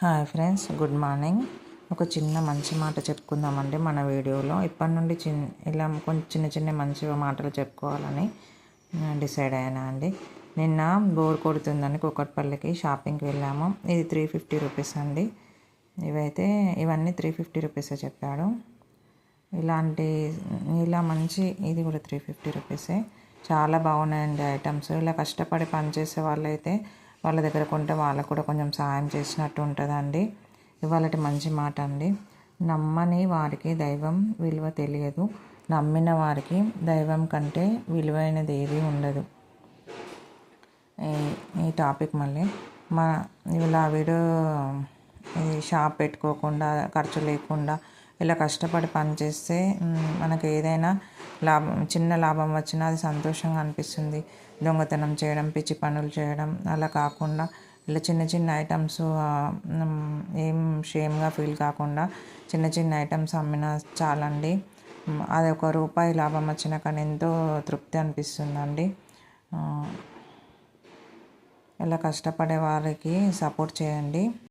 Hi friends, good morning. ఒక చిన్న మంచి మాట చెప్పుకుందామండి మన వీడియోలో. ఇప్పటి నుండి ఇలా కొంచెం చిన్న చిన్న మంచి మాటలు చెప్పుకోవాలని డిసైడ్ అయ్యాను అండి. నిన్న బోర్ కొడుతుందని కూకట్పల్లికి షాపింగ్కి వెళ్ళాము. ఇది 350 రూపీస్ అండి. ఇవన్నీ 350 రూపీసే చెప్పాడు. ఇలా మంచి ఇది కూడా 350 రూపీసే. చాలా బాగున్నాయండి ఐటమ్స్. ఇలా కష్టపడి పనిచేసే వాళ్ళైతే వాళ్ళ దగ్గర కొంటే వాళ్ళకు కూడా కొంచెం సాయం చేసినట్టు ఉంటుందండి. ఇవాళటి మంచి మాట అండి. నమ్మని వారికి దైవం విలువ తెలియదు, నమ్మిన వారికి దైవం కంటే విలువైనది ఏది ఉండదు. ఈ టాపిక్ మళ్ళీ ఇలా వీడియో షాప్ పెట్టుకోకుండా, ఖర్చు లేకుండా ఇలా కష్టపడి పనిచేస్తే మనకు ఏదైనా చిన్న లాభం వచ్చినా అది సంతోషంగా అనిపిస్తుంది. దొంగతనం చేయడం, పిచ్చి పనులు చేయడం అలా కాకుండా ఇలా చిన్న చిన్న ఐటమ్స్ ఏం షేమ్గా ఫీల్ కాకుండా చిన్న చిన్న ఐటమ్స్ అమ్మినా చాలండి. అది ₹1 లాభం వచ్చినా కానీ ఎంతో తృప్తి అనిపిస్తుందండి. ఇలా కష్టపడే వారికి సపోర్ట్ చేయండి.